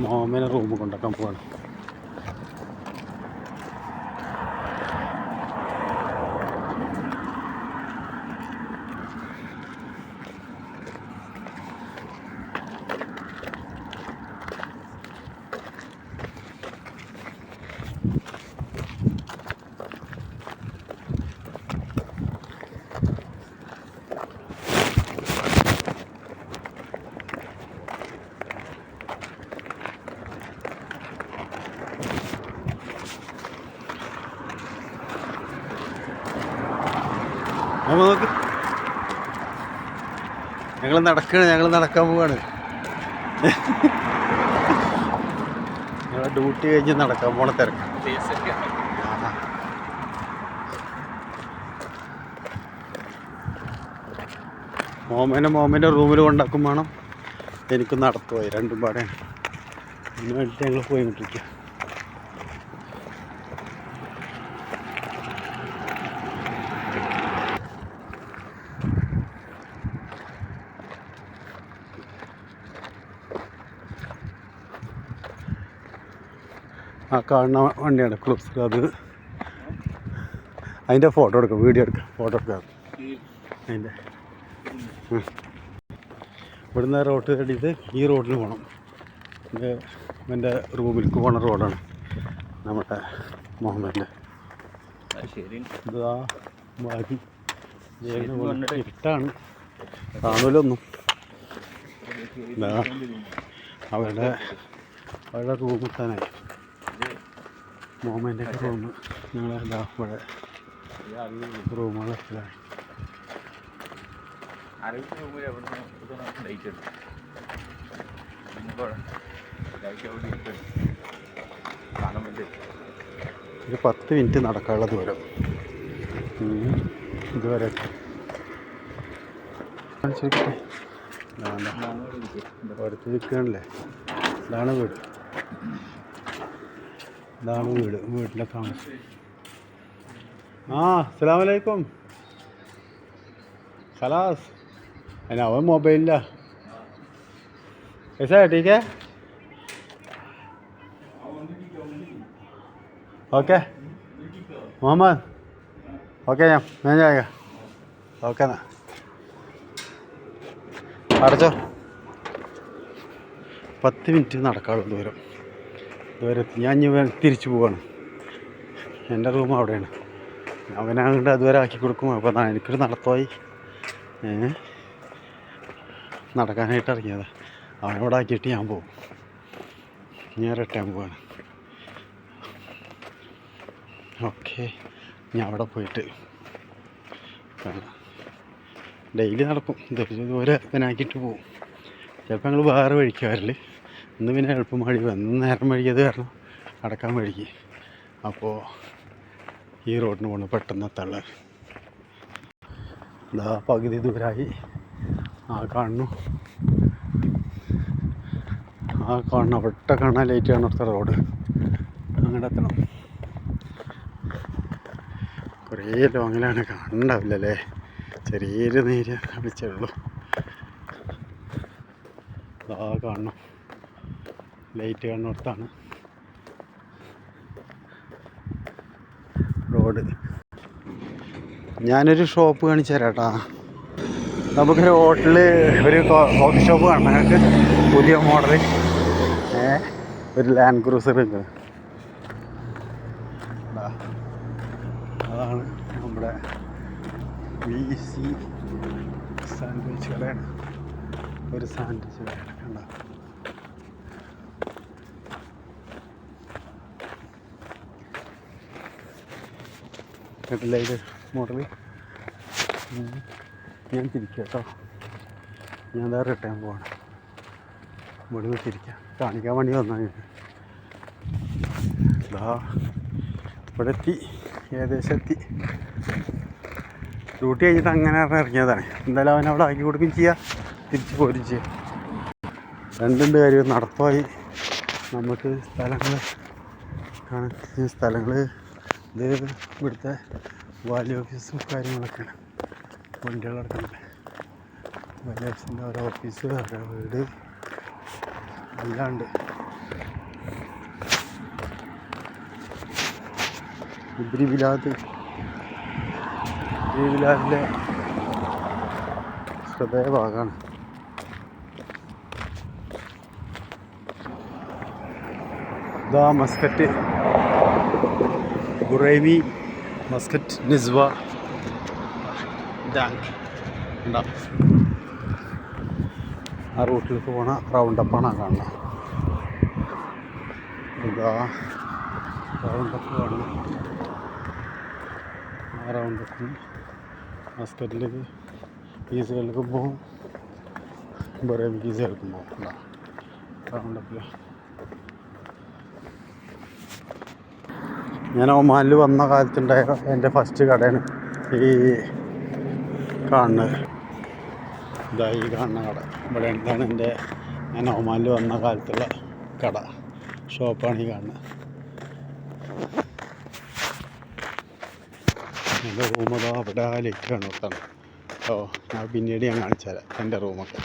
മോമനെ room കൊണ്ടാക്കാൻ പോവാണ്. നോക്ക്, ഞങ്ങൾ നടക്കാൻ പോവാണ്. ഞങ്ങളെ ഡ്യൂട്ടി കഴിഞ്ഞ് നടക്കാൻ പോണ തിരക്ക്. മോമൻ്റെ റൂമിൽ കൊണ്ടാക്കും വേണം, എനിക്ക് നടത്തുപോയി രണ്ടും പാടെയാണ്. അതിന് വേണ്ടിയിട്ട് ഞങ്ങൾ പോയിക്കൊണ്ടിരിക്കുക. ആ കാണുന്ന വണ്ടിയാണ് ക്രൂസർ. അത് അതിൻ്റെ ഫോട്ടോ എടുക്കാം, വീഡിയോ എടുക്കാം, ഫോട്ടോ എടുക്കാം. അതിൻ്റെ ഇവിടുന്ന് റോഡ് കണ്ടിട്ട് ഈ റോഡിൽ പോകണം. എൻ്റെ റൂമിലേക്ക് പോണ റോഡാണ് നമ്മുടെ മുഹമ്മദിൻ്റെ. ഇതാ ബാക്കി ഇട്ടാണ്, കാണൂലൊന്നും. അവരുടെ റൂമിൽ തന്നെ മോമൻ്റെ റൂം. ഞങ്ങളെല്ലാം ഇവിടെ റൂമുകളൊക്കെ ഒരു 10 മിനിറ്റ് നടക്കാനുള്ള ദൂരം ഇതുവരെ. അടുത്ത് നിൽക്കുകയാണല്ലേ. ഇതാണ് വീട്ടിലെ താമസം. അസ്സലാമു അലൈക്കും. ഖലാസ് അവൻ മൊബൈലിലാ. ऐसा है, ठीक है, ओके मोहम्मद, ओके मैं जाएगा, ओके ना അടച്ചോ. 10 മിനിറ്റ് നടക്കാനുള്ള ദൂരം ഞാൻ തിരിച്ചു പോവാണ്. എൻ്റെ റൂം അവിടെയാണ്. അവനാണ്ട് അതുവരെ ആക്കി കൊടുക്കും. അപ്പോൾ എനിക്കൊരു നടത്തമായി നടക്കാനായിട്ട് ഇറങ്ങിയതാണ്. അവനോട് ആക്കിയിട്ട് ഞാൻ പോകും. ഞാൻ റിട്ടേൺ പോവാണ്. ഓക്കെ, ഞാൻ അവിടെ പോയിട്ട് ഡെയിലി നടക്കും. ഇതുവരെ ഇവനാക്കിയിട്ട് പോകും. ചിലപ്പോൾ ഞങ്ങൾ വേറെ വഴിക്ക് വരല്. ഇന്ന് പിന്നെ എളുപ്പം വഴി വന്ന് നേരം വഴിയത് കാരണം അടക്കാൻ വഴിക്ക്. അപ്പോൾ ഈ റോഡിന് പോകണം പെട്ടെന്ന് എത്താനുള്ള. ഇതാ പകുതി ദൂരമായി. കാണുന്നു അവിടെ കാണാൻ ലൈറ്റ് കാണുന്ന അടുത്ത റോഡ്. അങ്ങോട്ട് എത്തണം. കുറേ ലോങ്ങിലാണ്, കാണണ്ടാവില്ലല്ലേ. ചെറിയൊരു നേര് വിളിച്ചുള്ളൂ. കാണണം, ലൈറ്റ് കാണുന്നിടത്താണ് റോഡ്. ഞാനൊരു ഷോപ്പ് കാണിച്ചു തരാം കേട്ടോ. നമുക്കൊരു ഹോട്ടല്, ഒരു കോഫി ഷോപ്പ് കാണണം. ഞങ്ങൾക്ക് പുതിയ മോഡൽ ഒരു ലാൻഡ് ക്രൂസർ ഉണ്ട്. അതാണ് നമ്മുടെ VC സാൻഡ്വിച്ച് കടയാണ്. ഒരു സാൻഡ്വിച്ച് കടയാണ് കണ്ടോ. കേട്ടില്ല ഇത് മോഡൽ. ഞാൻ തിരിക്കാം കേട്ടോ. ഞാൻ എന്താ റിട്ടേൺ പോവാണ്. ഇവിടെ തിരിക്കാം, കാണിക്കാൻ വേണ്ടി വന്നാൽ ഇവിടെ എത്തി, ഏകദേശം എത്തി. ഡ്യൂട്ടി കഴിഞ്ഞിട്ട് അങ്ങനെ ഇറങ്ങിയതാണ്. എന്തായാലും അവനവിടെ ആക്കി കൊടുക്കുകയും ചെയ്യാം, തിരിച്ച് പോരും ചെയ്യാം. രണ്ടുണ്ട് കാര്യം. നടത്തമായി നമുക്ക് സ്ഥലങ്ങൾ ഇത് ഇവിടുത്തെ വാലി ഓഫീസും കാര്യങ്ങളൊക്കെയാണ്. വണ്ടികൾ കിടക്കുന്നുണ്ട്. മലേഷ്യൻ്റെ ഓരോ ഓഫീസ്, വീട് എല്ലാം ഉണ്ട്. ഇബ്രിവിലാദിലെ ഹൃദയഭാഗമാണ്. ഇതാ Muscat, Buraimi, Muscat, Nizwa tank ഉണ്ടാവും. ആ റൂട്ടിലേക്ക് പോണ റൗണ്ടപ്പാണ് കാണുന്നത്. ഇതാ റൗണ്ടപ്പ് കാണുന്നത്. ആ റൗണ്ടപ്പിന് മസ്കറ്റിലേക്ക് കീസുകളിലേക്ക് പോകും, ബുറൈമി കീസുകൾക്കും പോകും. റൗണ്ടപ്പിൽ ഞാൻ ഒമാനിൽ വന്ന കാലത്തുണ്ടായ എൻ്റെ ഫസ്റ്റ് കടയാണ് ഈ കാണുന്നത്. ഇതാ ഈ കാണുന്ന കട. ഇവിടെ എന്താണ് ഞാൻ ഒമാനിൽ വന്ന കാലത്തുള്ള കട, ഷോപ്പാണ് ഈ കാണുന്നത്. എൻ്റെ റൂമതാ അവിടെ ആ ലൈറ്റ് കാണുന്നതാണ്. ഞാൻ പിന്നീട് കാണിച്ചു തരാം എൻ്റെ റൂമൊക്കെ.